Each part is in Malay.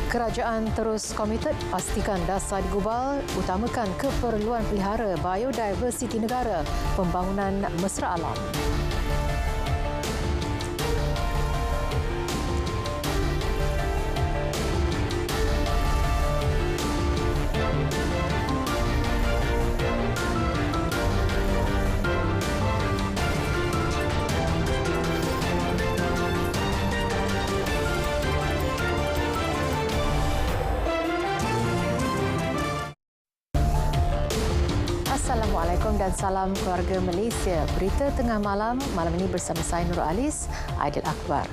Kerajaan terus komited pastikan dasar digubal, utamakan keperluan pelihara biodiversiti negara, pembangunan mesra alam. Assalamualaikum dan salam keluarga Malaysia. Berita tengah malam ini bersama saya Nur Alis, Aidil Akbar.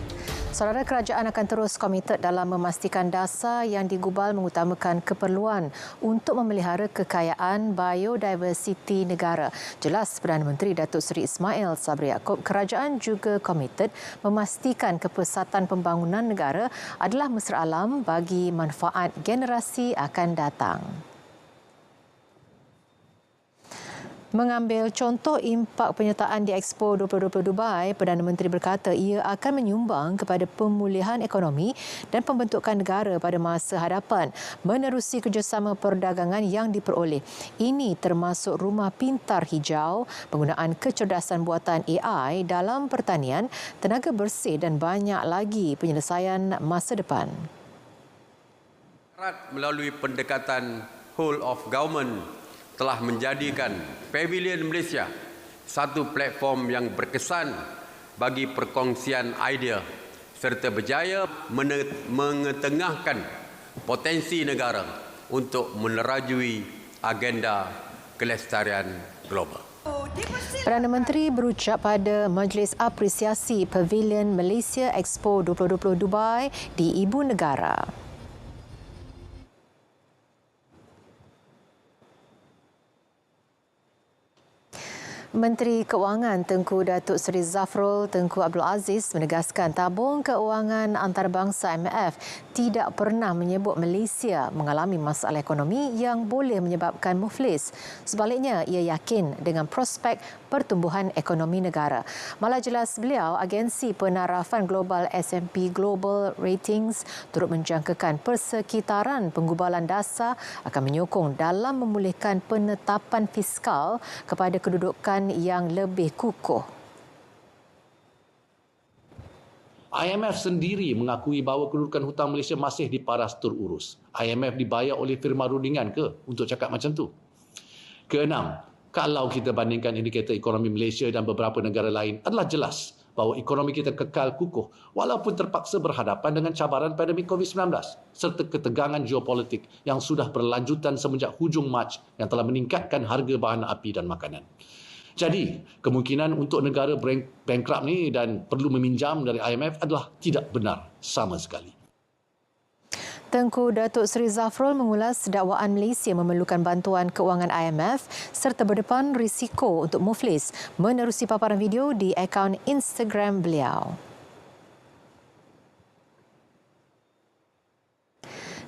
Saudara, kerajaan akan terus komited dalam memastikan dasar yang digubal mengutamakan keperluan untuk memelihara kekayaan biodiversiti negara. Jelas Perdana Menteri Datuk Seri Ismail Sabri Yaakob, kerajaan juga komited memastikan kepesatan pembangunan negara adalah mesra alam bagi manfaat generasi akan datang. Mengambil contoh impak penyertaan di Expo 2020 Dubai, Perdana Menteri berkata ia akan menyumbang kepada pemulihan ekonomi dan pembentukan negara pada masa hadapan menerusi kerjasama perdagangan yang diperoleh. Ini termasuk rumah pintar hijau, penggunaan kecerdasan buatan AI dalam pertanian, tenaga bersih dan banyak lagi penyelesaian masa depan. Melalui pendekatan whole of government telah menjadikan Pavilion Malaysia satu platform yang berkesan bagi perkongsian idea serta berjaya mengetengahkan potensi negara untuk menerajui agenda kelestarian global. Perdana Menteri berucap pada Majlis Apresiasi Pavilion Malaysia Expo 2020 Dubai di Ibu Negara. Menteri Keuangan Tengku Datuk Seri Zafrul Tengku Abdul Aziz menegaskan tabung keuangan antarabangsa IMF tidak pernah menyebut Malaysia mengalami masalah ekonomi yang boleh menyebabkan muflis. Sebaliknya, ia yakin dengan prospek pertumbuhan ekonomi negara. Malah jelas beliau, agensi penarafan global S&P Global Ratings turut menjangkakan persekitaran penggubalan dasar akan menyokong dalam memulihkan penetapan fiskal kepada kedudukan yang lebih kukuh. IMF sendiri mengakui bahawa kedudukan hutang Malaysia masih diparas terurus. IMF dibayar oleh firma rundingan ke untuk cakap macam tu? Keenam, kalau kita bandingkan indikator ekonomi Malaysia dan beberapa negara lain, adalah jelas bahawa ekonomi kita kekal kukuh walaupun terpaksa berhadapan dengan cabaran pandemik COVID-19 serta ketegangan geopolitik yang sudah berlanjutan semenjak hujung Mac yang telah meningkatkan harga bahan api dan makanan. Jadi, kemungkinan untuk negara bankrupt ni dan perlu meminjam dari IMF adalah tidak benar sama sekali. Tengku Datuk Seri Zafrul mengulas dakwaan Malaysia memerlukan bantuan keuangan IMF serta berdepan risiko untuk muflis menerusi paparan video di akaun Instagram beliau.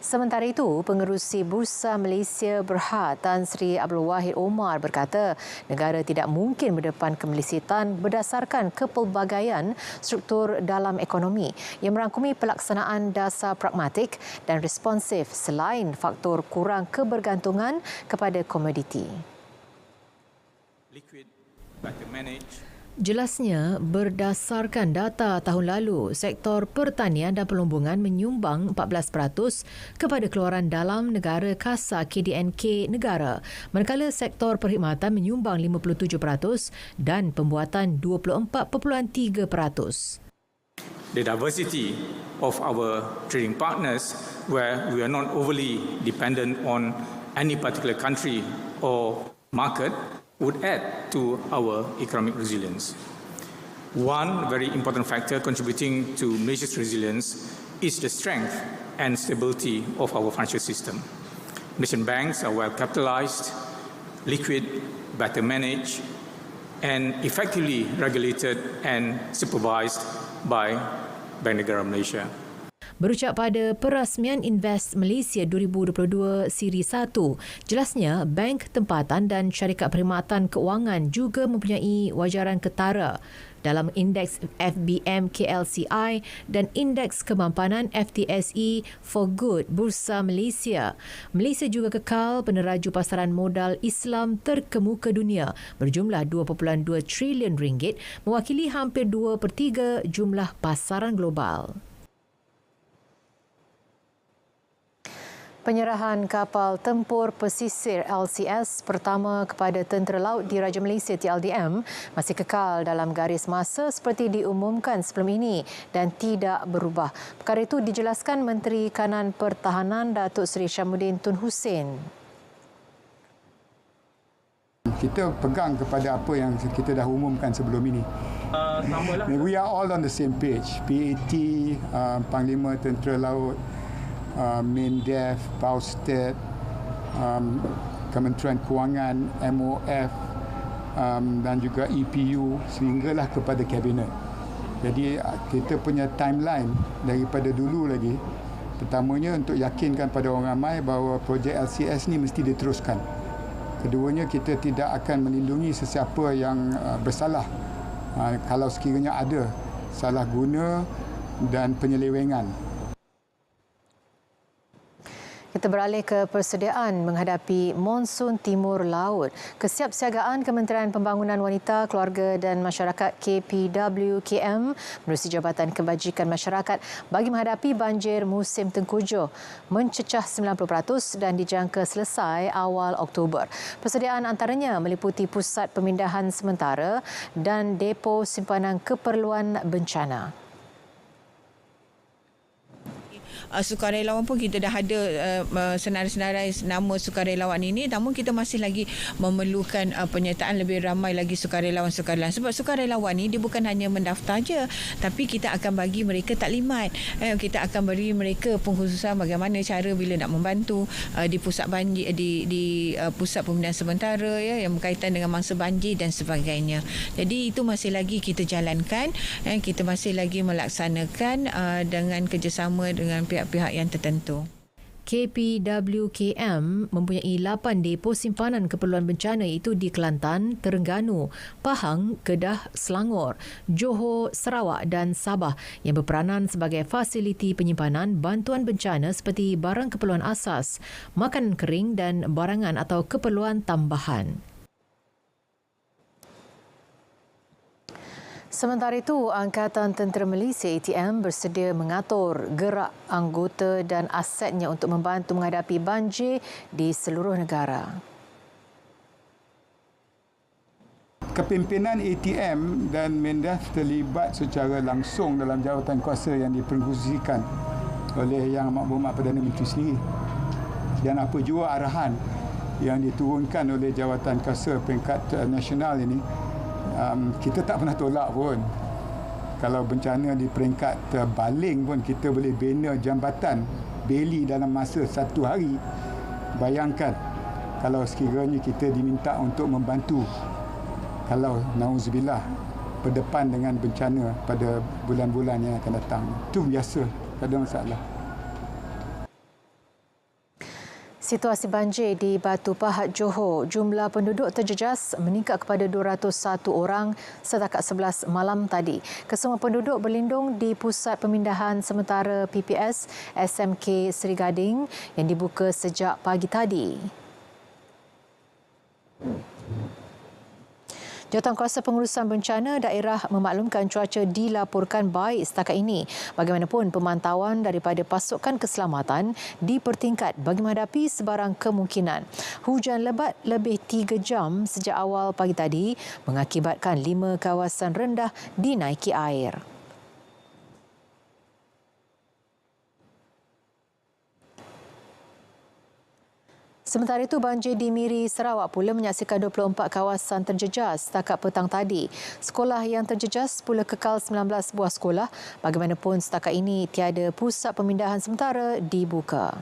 Sementara itu, Pengerusi Bursa Malaysia Berhad Tan Sri Abdul Wahid Omar berkata negara tidak mungkin berdepan kemelisitan berdasarkan kepelbagaian struktur dalam ekonomi yang merangkumi pelaksanaan dasar pragmatik dan responsif selain faktor kurang kebergantungan kepada komoditi. Jelasnya, berdasarkan data tahun lalu, sektor pertanian dan perlumbungan menyumbang 14% kepada keluaran dalam negara kasar KDNK negara, manakala sektor perkhidmatan menyumbang 57% dan pembuatan 24.3%. The diversity of our trading partners, where we are not overly dependent on any particular country or market, would add to our economic resilience. One very important factor contributing to Malaysia's resilience is the strength and stability of our financial system. Malaysian banks are well capitalized, liquid, better managed, and effectively regulated and supervised by Bank Negara Malaysia. Berucap pada Perasmian Invest Malaysia 2022 Siri 1, jelasnya bank tempatan dan syarikat perkhidmatan kewangan juga mempunyai wajaran ketara dalam indeks FBM KLCI dan indeks kemampanan FTSE for Good Bursa Malaysia. Malaysia juga kekal peneraju pasaran modal Islam terkemuka dunia berjumlah 2.2 trilion ringgit, mewakili hampir 2/3 jumlah pasaran global. Penyerahan kapal tempur pesisir LCS pertama kepada Tentera Laut Diraja Malaysia TLDM masih kekal dalam garis masa seperti diumumkan sebelum ini dan tidak berubah. Perkara itu dijelaskan Menteri Kanan Pertahanan Datuk Seri Syamuddin Tun Hussein. Kita pegang kepada apa yang kita dah umumkan sebelum ini. We are all on the same page. PAT, Panglima Tentera Laut, MINDEF, Baustat, Kementerian Kewangan, MOF dan juga EPU sehinggalah kepada Kabinet. Jadi kita punya timeline daripada dulu lagi, pertamanya untuk yakinkan pada orang ramai bahawa projek LCS ni mesti diteruskan. Keduanya, kita tidak akan melindungi sesiapa yang bersalah kalau sekiranya ada salah guna dan penyelewengan. Kita beralih ke persediaan menghadapi monsun timur laut. Kesiapsiagaan Kementerian Pembangunan Wanita, Keluarga dan Masyarakat KPWKM menerusi Jabatan Kebajikan Masyarakat bagi menghadapi banjir musim tengkujuh mencecah 90% dan dijangka selesai awal Oktober. Persediaan antaranya meliputi pusat pemindahan sementara dan depo simpanan keperluan bencana. Sukarelawan pun kita dah ada senarai-senarai nama sukarelawan ini, namun kita masih lagi memerlukan penyertaan lebih ramai lagi sukarelawan-sukarelawan, sebab sukarelawan ni dia bukan hanya mendaftar je, tapi kita akan bagi mereka taklimat, kita akan beri mereka pengkhususan bagaimana cara bila nak membantu di pusat banjir, di pusat pemindahan sementara yang berkaitan dengan mangsa banjir dan sebagainya. Jadi itu masih lagi kita jalankan, kita masih lagi melaksanakan dengan kerjasama dengan pihak-pihak yang tertentu. KPWKM mempunyai 8 depo simpanan keperluan bencana, iaitu di Kelantan, Terengganu, Pahang, Kedah, Selangor, Johor, Sarawak dan Sabah yang berperanan sebagai fasiliti penyimpanan bantuan bencana seperti barang keperluan asas, makanan kering dan barangan atau keperluan tambahan. Sementara itu, Angkatan Tentera Malaysia ATM bersedia mengatur gerak anggota dan asetnya untuk membantu menghadapi banjir di seluruh negara. Kepimpinan ATM dan MINDEF terlibat secara langsung dalam jawatan kuasa yang diperkongsikan oleh Yang Amat Berhormat Perdana Menteri sendiri. Dan apa jua arahan yang diturunkan oleh jawatan kuasa peringkat nasional ini, kita tak pernah tolak pun. Kalau bencana di peringkat baling pun kita boleh bina jambatan beli dalam masa 1 hari. Bayangkan kalau sekiranya kita diminta untuk membantu, kalau nauzubillah berdepan dengan bencana pada bulan-bulan yang akan datang. Itu biasa, tak ada masalah. Situasi banjir di Batu Pahat, Johor. Jumlah penduduk terjejas meningkat kepada 201 orang setakat 11 malam tadi. Kesemua penduduk berlindung di Pusat Pemindahan Sementara PPS SMK Seri Gading yang dibuka sejak pagi tadi. Jawatankuasa Pengurusan Bencana Daerah memaklumkan cuaca dilaporkan baik setakat ini. Bagaimanapun, pemantauan daripada pasukan keselamatan dipertingkat bagi menghadapi sebarang kemungkinan. Hujan lebat lebih 3 jam sejak awal pagi tadi mengakibatkan 5 kawasan rendah dinaiki air. Sementara itu, banjir di Miri, Sarawak pula menyaksikan 24 kawasan terjejas setakat petang tadi. Sekolah yang terjejas pula kekal 19 buah sekolah. Bagaimanapun, setakat ini tiada pusat pemindahan sementara dibuka.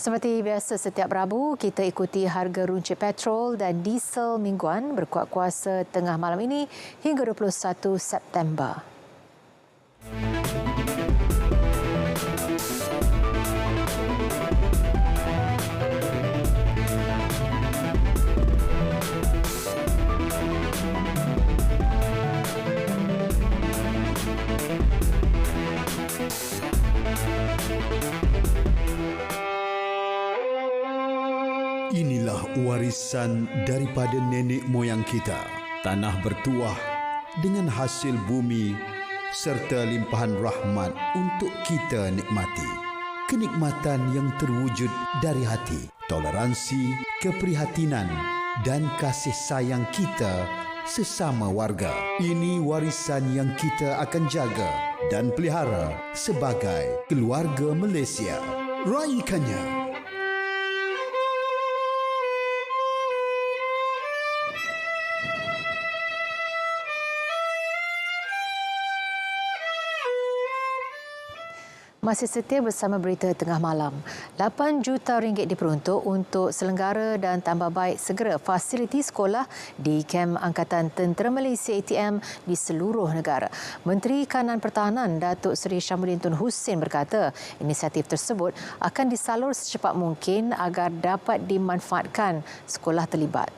Seperti biasa setiap Rabu, kita ikuti harga runcit petrol dan diesel mingguan berkuat kuasa tengah malam ini hingga 21 September. Inilah warisan daripada nenek moyang kita. Tanah bertuah dengan hasil bumi serta limpahan rahmat untuk kita nikmati. Kenikmatan yang terwujud dari hati, toleransi, keprihatinan dan kasih sayang kita sesama warga. Ini warisan yang kita akan jaga dan pelihara sebagai keluarga Malaysia. Raikannya. Masih setia bersama Berita Tengah Malam. 8 juta ringgit diperuntuk untuk selenggara dan tambah baik segera fasiliti sekolah di kem Angkatan Tentera Malaysia ATM di seluruh negara. Menteri Kanan Pertahanan Datuk Seri Syamsuddin Tun Hussein berkata, inisiatif tersebut akan disalur secepat mungkin agar dapat dimanfaatkan sekolah terlibat.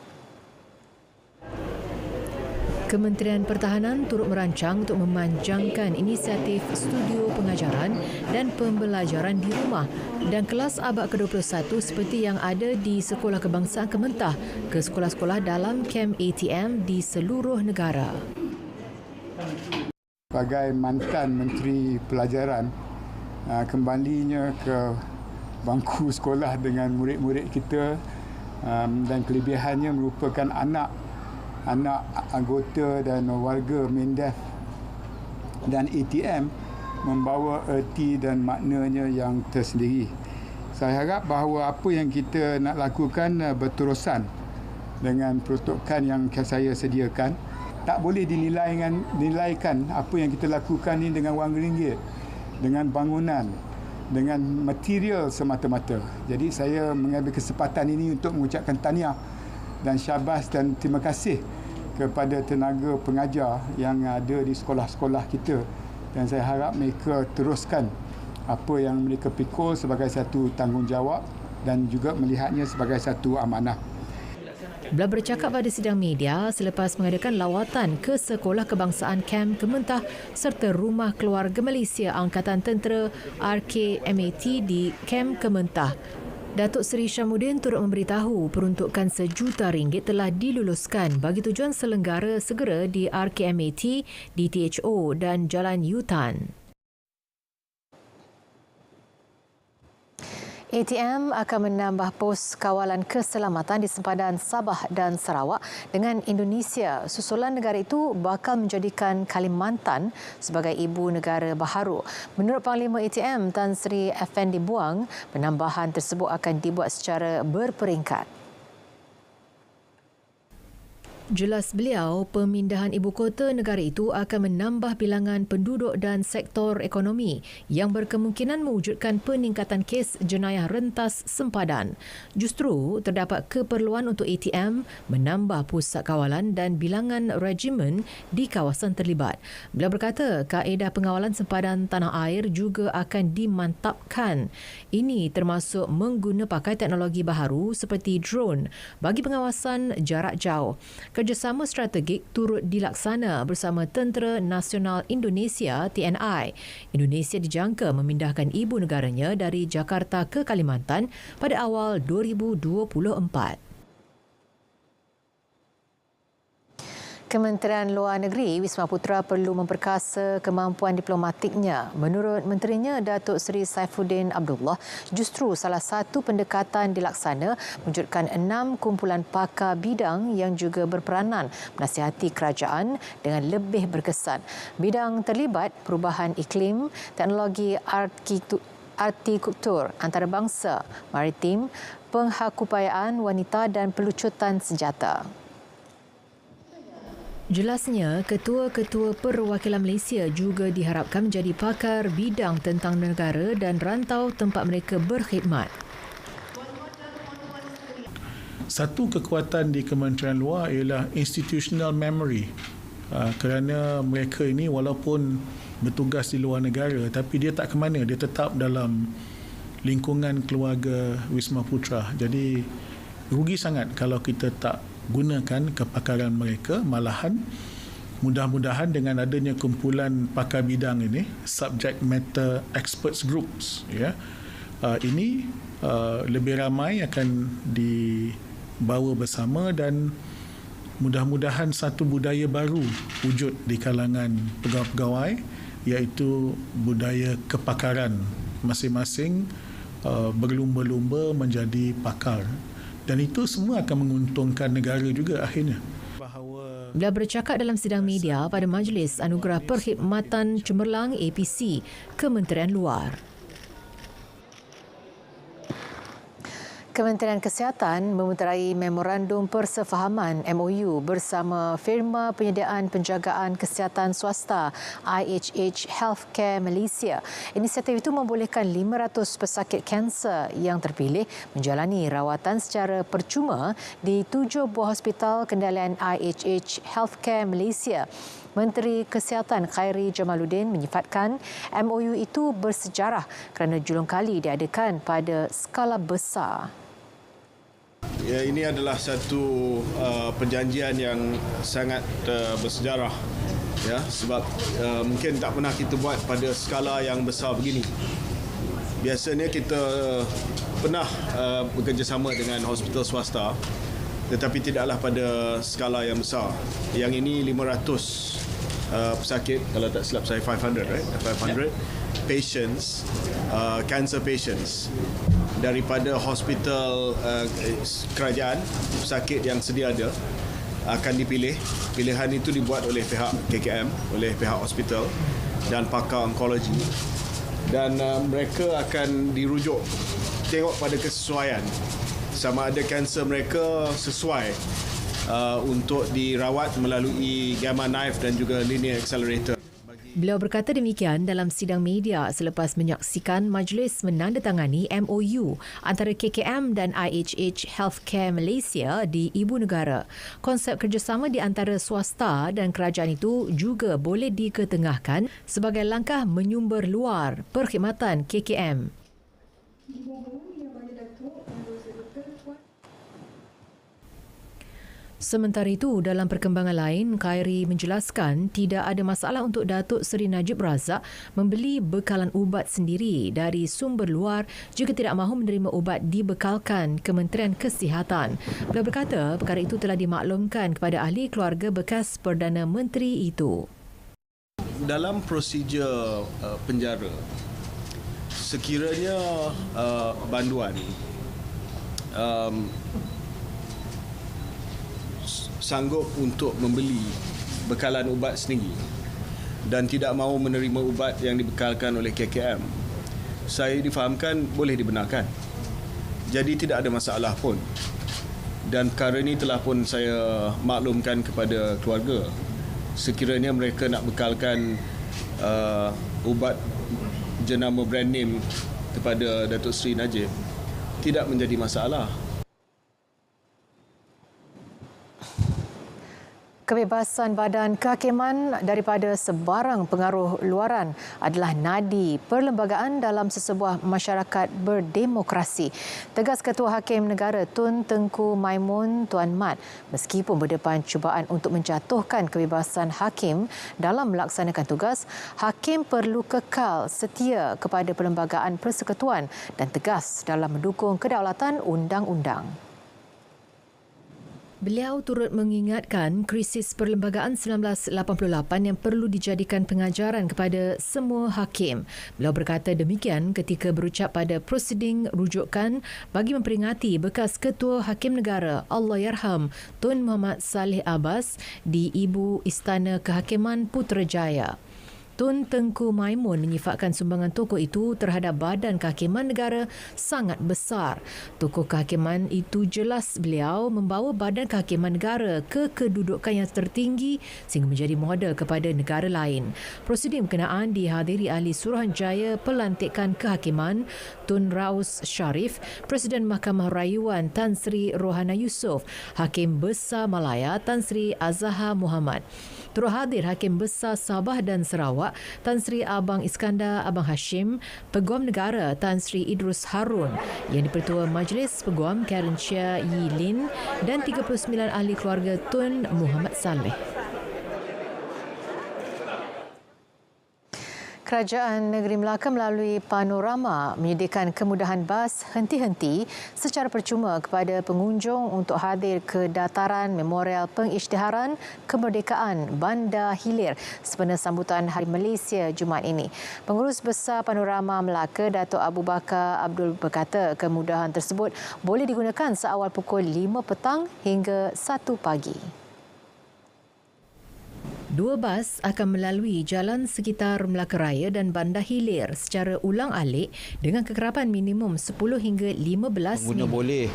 Kementerian Pertahanan turut merancang untuk memanjangkan inisiatif studio pengajaran dan pembelajaran di rumah dan kelas abad ke-21 seperti yang ada di Sekolah Kebangsaan Kementah ke sekolah-sekolah dalam kem ATM di seluruh negara. Sebagai mantan Menteri Pelajaran, kembalinya ke bangku sekolah dengan murid-murid kita dan kelebihannya merupakan anak anggota dan warga MINDEF dan ATM membawa erti dan maknanya yang tersendiri. Saya harap bahawa apa yang kita nak lakukan berterusan dengan peruntukan yang saya sediakan. Tak boleh dinilaikan apa yang kita lakukan ini dengan wang ringgit, dengan bangunan, dengan material semata-mata. Jadi saya mengambil kesempatan ini untuk mengucapkan tahniah dan syabas dan terima kasih kepada tenaga pengajar yang ada di sekolah-sekolah kita, dan saya harap mereka teruskan apa yang mereka pikul sebagai satu tanggungjawab dan juga melihatnya sebagai satu amanah. Beliau bercakap pada sidang media selepas mengadakan lawatan ke Sekolah Kebangsaan Kem Kementah serta Rumah Keluarga Malaysia Angkatan Tentera RKMAT di Kem Kementah. Datuk Seri Syamsuddin turut memberitahu peruntukan RM1 juta telah diluluskan bagi tujuan selenggara segera di RKMAT, di THO dan Jalan Yutan. ATM akan menambah pos kawalan keselamatan di sempadan Sabah dan Sarawak dengan Indonesia. Susulan negara itu bakal menjadikan Kalimantan sebagai ibu negara baharu. Menurut Panglima ATM Tan Sri Effendi Buang, penambahan tersebut akan dibuat secara berperingkat. Jelas beliau, pemindahan ibu kota negara itu akan menambah bilangan penduduk dan sektor ekonomi yang berkemungkinan mewujudkan peningkatan kes jenayah rentas sempadan. Justru terdapat keperluan untuk ATM menambah pusat kawalan dan bilangan regimen di kawasan terlibat. Beliau berkata, kaedah pengawalan sempadan tanah air juga akan dimantapkan. Ini termasuk mengguna pakai teknologi baharu seperti drone bagi pengawasan jarak jauh. Kerjasama strategik turut dilaksana bersama Tentera Nasional Indonesia TNI. Indonesia dijangka memindahkan ibu negaranya dari Jakarta ke Kalimantan pada awal 2024. Kementerian Luar Negeri Wisma Putra perlu memperkasa kemampuan diplomatiknya. Menurut menterinya Datuk Seri Saifuddin Abdullah, justru salah satu pendekatan dilaksana mewujudkan 6 kumpulan pakar bidang yang juga berperanan menasihati kerajaan dengan lebih berkesan. Bidang terlibat perubahan iklim, teknologi artikultur antarabangsa, maritim, penghakupayaan wanita dan pelucutan senjata. Jelasnya, ketua-ketua perwakilan Malaysia juga diharapkan menjadi pakar bidang tentang negara dan rantau tempat mereka berkhidmat. Satu kekuatan di Kementerian Luar ialah institutional memory. Kerana mereka ini walaupun bertugas di luar negara, tapi dia tak ke mana, dia tetap dalam lingkungan keluarga Wisma Putra. Jadi rugi sangat kalau kita tak gunakan kepakaran mereka. Malahan mudah-mudahan dengan adanya kumpulan pakar bidang ini, subject matter experts groups, ya, ini lebih ramai akan dibawa bersama dan mudah-mudahan satu budaya baru wujud di kalangan pegawai-pegawai, iaitu budaya kepakaran masing-masing berlumba-lumba menjadi pakar. Dan itu semua akan menguntungkan negara juga akhirnya. Beliau bercakap dalam sidang media pada Majlis Anugerah Perkhidmatan Cemerlang APC Kementerian Luar. Kementerian Kesihatan memeterai Memorandum Persefahaman MOU bersama firma penyediaan penjagaan kesihatan swasta IHH Healthcare Malaysia. Inisiatif itu membolehkan 500 pesakit kanser yang terpilih menjalani rawatan secara percuma di 7 buah hospital kendalian IHH Healthcare Malaysia. Menteri Kesihatan Khairi Jamaluddin menyifatkan MOU itu bersejarah kerana julung kali diadakan pada skala besar. Ya, ini adalah satu perjanjian yang sangat bersejarah, ya, sebab mungkin tak pernah kita buat pada skala yang besar begini. Biasanya kita pernah bekerjasama dengan hospital swasta, tetapi tidaklah pada skala yang besar. Yang ini 500 pesakit, kalau tak silap saya 500, right? 500 patients, cancer patients daripada hospital kerajaan, pesakit yang sedia ada akan dipilih. Pilihan itu dibuat oleh pihak KKM, oleh pihak hospital dan pakar onkologi, dan mereka akan dirujuk tengok pada kesesuaian, sama ada kanser mereka sesuai untuk dirawat melalui gamma knife dan juga linear accelerator. Beliau berkata demikian dalam sidang media selepas menyaksikan majlis menandatangani MOU antara KKM dan IHH Healthcare Malaysia di Ibu Negara. Konsep kerjasama di antara swasta dan kerajaan itu juga boleh diketengahkan sebagai langkah menyumber luar perkhidmatan KKM. Sementara itu, dalam perkembangan lain, Khairi menjelaskan tidak ada masalah untuk Datuk Seri Najib Razak membeli bekalan ubat sendiri dari sumber luar jika tidak mahu menerima ubat dibekalkan Kementerian Kesihatan. Beliau berkata perkara itu telah dimaklumkan kepada ahli keluarga bekas Perdana Menteri itu. Dalam prosedur penjara, sekiranya banduan sanggup untuk membeli bekalan ubat sendiri dan tidak mahu menerima ubat yang dibekalkan oleh KKM, saya difahamkan boleh dibenarkan. Jadi tidak ada masalah pun. Dan perkara ini telah pun saya maklumkan kepada keluarga. Sekiranya mereka nak bekalkan ubat jenama brand name kepada Datuk Seri Najib, tidak menjadi masalah. Kebebasan badan kehakiman daripada sebarang pengaruh luaran adalah nadi perlembagaan dalam sesebuah masyarakat berdemokrasi. Tegas Ketua Hakim Negara Tun Tengku Maimun Tuan Mat, meskipun berdepan cubaan untuk menjatuhkan kebebasan hakim dalam melaksanakan tugas, hakim perlu kekal setia kepada perlembagaan persekutuan dan tegas dalam mendukung kedaulatan undang-undang. Beliau turut mengingatkan krisis perlembagaan 1988 yang perlu dijadikan pengajaran kepada semua hakim. Beliau berkata demikian ketika berucap pada prosiding rujukan bagi memperingati bekas Ketua Hakim Negara Allahyarham Tun Muhammad Saleh Abbas di Ibu Istana Kehakiman Putrajaya. Tun Tengku Maimun menyifatkan sumbangan tokoh itu terhadap Badan Kehakiman Negara sangat besar. Tokoh kehakiman itu jelas beliau membawa Badan Kehakiman Negara ke kedudukan yang tertinggi sehingga menjadi model kepada negara lain. Prosedur berkenaan dihadiri Ahli Suruhanjaya Pelantikan Kehakiman Tun Raus Sharif, Presiden Mahkamah Rayuan Tan Sri Rohana Yusof, Hakim Besar Malaya Tan Sri Azhar Muhammad. Turut hadir Hakim Besar Sabah dan Sarawak Tan Sri Abang Iskandar Abang Hashim, Peguam Negara Tan Sri Idrus Harun, Yang di-Pertua Majlis Peguam Karen Chia Yi Lin dan 39 ahli keluarga Tun Muhammad Saleh. Kerajaan Negeri Melaka melalui Panorama menyediakan kemudahan bas henti-henti secara percuma kepada pengunjung untuk hadir ke dataran Memorial Pengisytiharan Kemerdekaan Bandar Hilir sempena sambutan Hari Malaysia Jumaat ini. Pengurus Besar Panorama Melaka, Datuk Abu Bakar Abdul berkata kemudahan tersebut boleh digunakan seawal pukul 5 petang hingga 1 pagi. Dua bas akan melalui jalan sekitar Melaka Raya dan Bandar Hilir secara ulang-alik dengan kekerapan minimum 10 hingga 15 minit. Boleh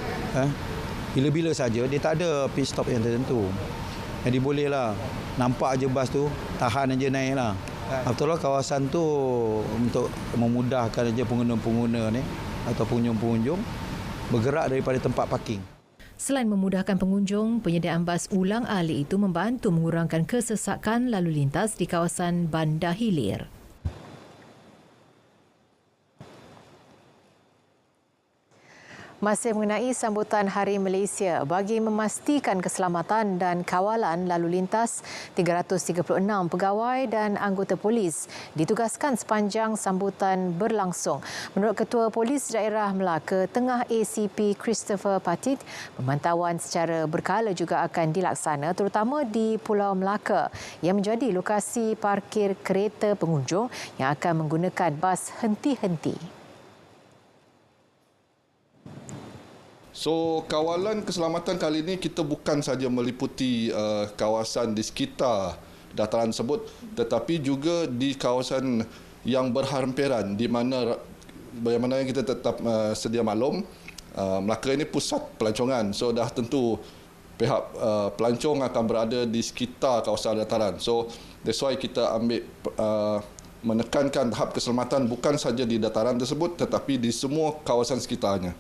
bila-bila saja, dia tak ada pit stop yang tertentu. Jadi bolehlah nampak aja bas tu, tahan aja naiklah. Betul lah, kawasan tu untuk memudahkan aja pengguna-pengguna ni atau pengunjung-pengunjung bergerak daripada tempat parking. Selain memudahkan pengunjung, penyediaan bas ulang-alik itu membantu mengurangkan kesesakan lalu lintas di kawasan Bandar Hilir. Masih mengenai sambutan Hari Malaysia, bagi memastikan keselamatan dan kawalan lalu lintas, 336 pegawai dan anggota polis ditugaskan sepanjang sambutan berlangsung. Menurut Ketua Polis Daerah Melaka Tengah ACP Christopher Patit, pemantauan secara berkala juga akan dilaksana terutama di Pulau Melaka yang menjadi lokasi parkir kereta pengunjung yang akan menggunakan bas henti-henti. So, kawalan keselamatan kali ini kita bukan saja meliputi kawasan di sekitar dataran tersebut, tetapi juga di kawasan yang berhampiran di mana bagaimana kita tetap sedia maklum, Melaka ini pusat pelancongan. So, dah tentu pihak pelancong akan berada di sekitar kawasan dataran. So, that's why kita ambil menekankan tahap keselamatan bukan saja di dataran tersebut tetapi di semua kawasan sekitarnya.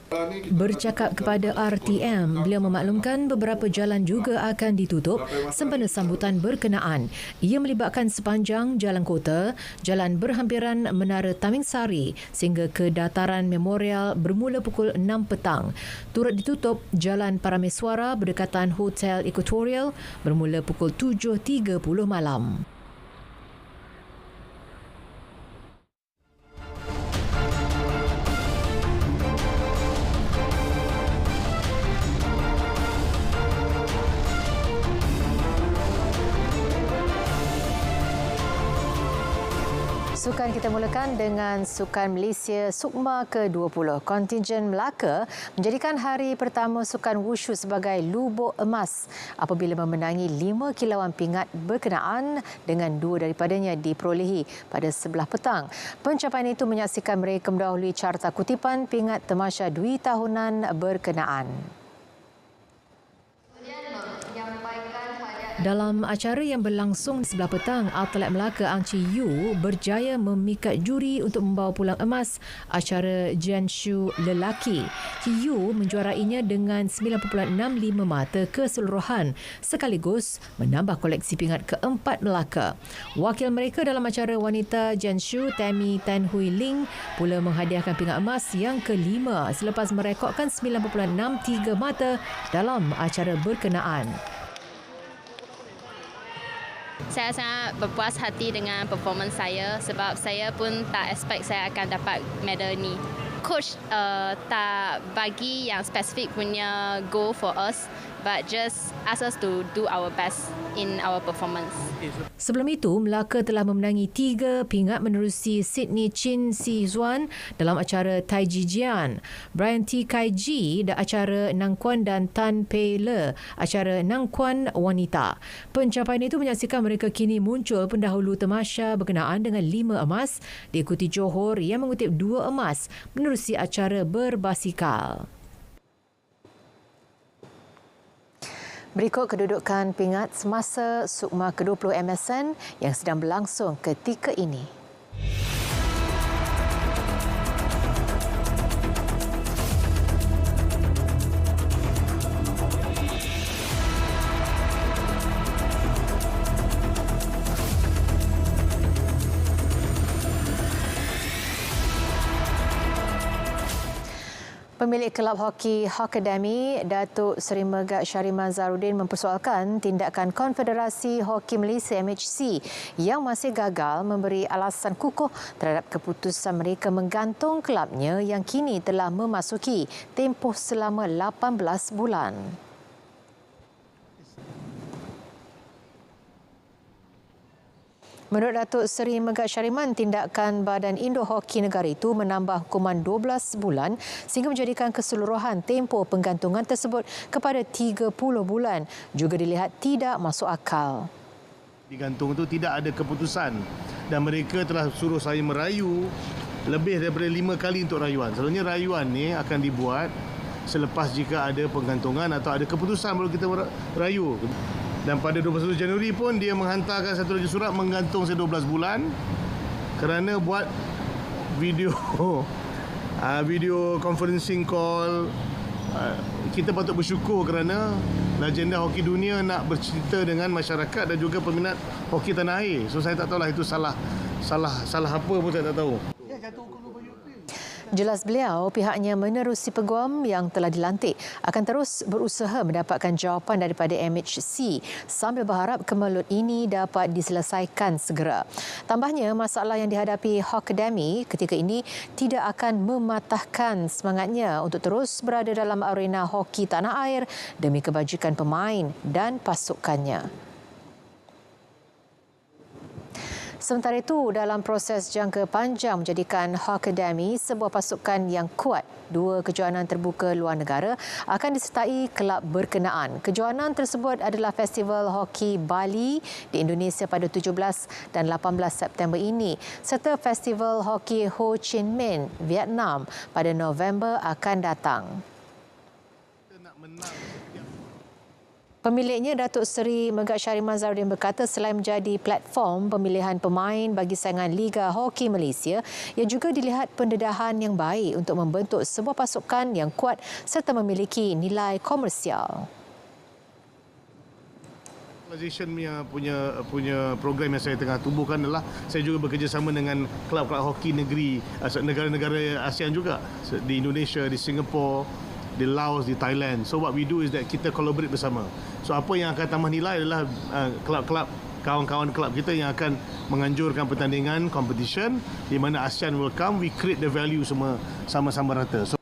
Bercakap kepada RTM, beliau memaklumkan beberapa jalan juga akan ditutup sempena sambutan berkenaan. Ia melibatkan sepanjang Jalan Kota, jalan berhampiran Menara Taming Sari sehingga ke dataran Memorial bermula pukul 6 petang. Turut ditutup Jalan Parameswara berdekatan Hotel Equatorial bermula pukul 7.30 malam. Sukan kita mulakan dengan Sukan Malaysia Sukma ke-20. Kontingen Melaka menjadikan hari pertama Sukan Wushu sebagai lubuk emas apabila memenangi 5 kilauan pingat berkenaan dengan 2 daripadanya diperolehi pada sebelah petang. Pencapaian itu menyaksikan mereka mendahului carta kutipan pingat Tamasya Dwi tahunan berkenaan. Dalam acara yang berlangsung sebelah petang, atlet Melaka Ang Chee Yu berjaya memikat juri untuk membawa pulang emas acara Jiangsu lelaki. Chee Yu menjuarainya dengan 9.65 mata keseluruhan sekaligus menambah koleksi pingat keempat Melaka. Wakil mereka dalam acara wanita Jiangsu, Tammy Tan Hui Ling, pula menghadiahkan pingat emas yang kelima selepas merekodkan 9.63 mata dalam acara berkenaan. Saya sangat berpuas hati dengan performance saya sebab saya pun tak expect saya akan dapat medal ni. Coach tak bagi yang spesifik punya goal for us. but just ask us to do our best in our performance. Sebelum itu, Melaka telah memenangi 3 pingat menerusi Sydney Chin Si Zuan dalam acara Tai Chi Jian, Brian T. Kai Ji dan acara Nang Kuan dan Tan Pei Le acara Nang Kuan Wanita. Pencapaian itu menyaksikan mereka kini muncul pendahulu tamasya berkenaan dengan 5 emas, diikuti Johor yang mengutip 2 emas menerusi acara berbasikal. Berikut kedudukan pingat semasa Sukma ke-20 MSN yang sedang berlangsung ketika ini. Pemilik kelab hoki Hockademy, Datuk Seri Megat Syarima Zarudin mempersoalkan tindakan Konfederasi Hoki Malaysia MHC yang masih gagal memberi alasan kukuh terhadap keputusan mereka menggantung kelabnya yang kini telah memasuki tempoh selama 18 bulan. Menurut Datuk Seri Megat Syariman, tindakan Badan Indo Hoki Negara itu menambah hukuman 12 bulan sehingga menjadikan keseluruhan tempoh penggantungan tersebut kepada 30 bulan juga dilihat tidak masuk akal. Digantung itu tidak ada keputusan dan mereka telah suruh saya merayu lebih daripada 5 kali untuk rayuan. Selalunya rayuan ni akan dibuat selepas jika ada penggantungan atau ada keputusan baru kita rayu. Dan pada 21 Januari pun dia menghantarkan satu lagi surat menggantung saya 12 bulan kerana buat video video conferencing call. Kita patut bersyukur kerana legenda hoki dunia nak bercerita dengan masyarakat dan juga peminat hoki tanah air. So saya tak tahulah itu salah apa pun saya tak tahu. Jelas beliau, pihaknya menerusi peguam yang telah dilantik akan terus berusaha mendapatkan jawapan daripada MHC sambil berharap kemelut ini dapat diselesaikan segera. Tambahnya, masalah yang dihadapi Hockademy ketika ini tidak akan mematahkan semangatnya untuk terus berada dalam arena hoki tanah air demi kebajikan pemain dan pasukannya. Sementara itu, dalam proses jangka panjang menjadikan Hockademy sebuah pasukan yang kuat, 2 kejohanan terbuka luar negara akan disertai kelab berkenaan. Kejohanan tersebut adalah Festival Hoki Bali di Indonesia pada 17 dan 18 September ini serta Festival Hoki Ho Chi Minh, Vietnam pada November akan datang. Pemiliknya, Datuk Seri Megat Syarima Zarudin berkata selain menjadi platform pemilihan pemain bagi saingan Liga Hoki Malaysia, ia juga dilihat pendedahan yang baik untuk membentuk sebuah pasukan yang kuat serta memiliki nilai komersial. Organisation punya program yang saya tengah tubuhkan adalah saya juga bekerjasama dengan kelab-kelab hoki negara-negara ASEAN juga, di Indonesia, di Singapura, di Laos, di Thailand. So what we do is that kita collaborate bersama. So apa yang akan tambah nilai adalah kelab-kelab, kawan-kawan kelab kita yang akan menganjurkan pertandingan, competition di mana ASEAN will come, we create the value semua sama-sama rata. So,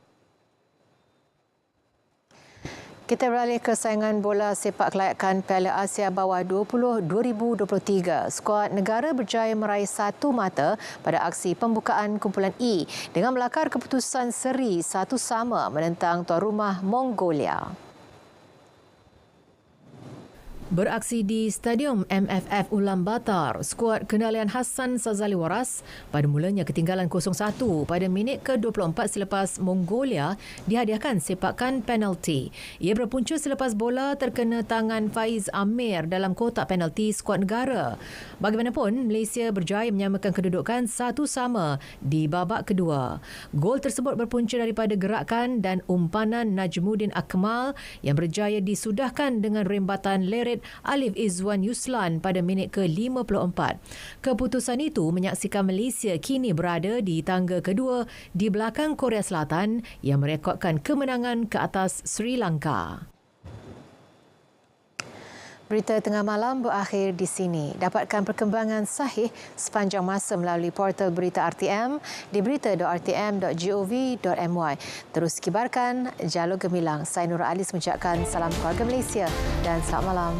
kita beralih ke saingan bola sepak kelayakan Piala Asia Bawah 20 2023. Skuad negara berjaya meraih 1 mata pada aksi pembukaan kumpulan E dengan melakar keputusan seri 1-1 menentang tuan rumah Mongolia. Beraksi di Stadium MFF Ulaanbaatar, skuad kendalian Hassan Sazali Waras pada mulanya ketinggalan 0-1 pada minit ke-24 selepas Mongolia dihadiahkan sepakan penalti. Ia berpunca selepas bola terkena tangan Faiz Amir dalam kotak penalti skuad negara. Bagaimanapun, Malaysia berjaya menyamakan kedudukan 1-1 di babak kedua. Gol tersebut berpunca daripada gerakan dan umpanan Najmuddin Akmal yang berjaya disudahkan dengan rembatan leret Alif Izwan Yuslan pada minit ke-54. Keputusan itu menyaksikan Malaysia kini berada di tangga kedua di belakang Korea Selatan yang merekodkan kemenangan ke atas Sri Lanka. Berita tengah malam berakhir di sini. Dapatkan perkembangan sahih sepanjang masa melalui portal berita RTM di berita.rtm.gov.my. Terus kibarkan Jalur Gemilang. Saya Nur Alis mengucapkan salam keluarga Malaysia dan selamat malam.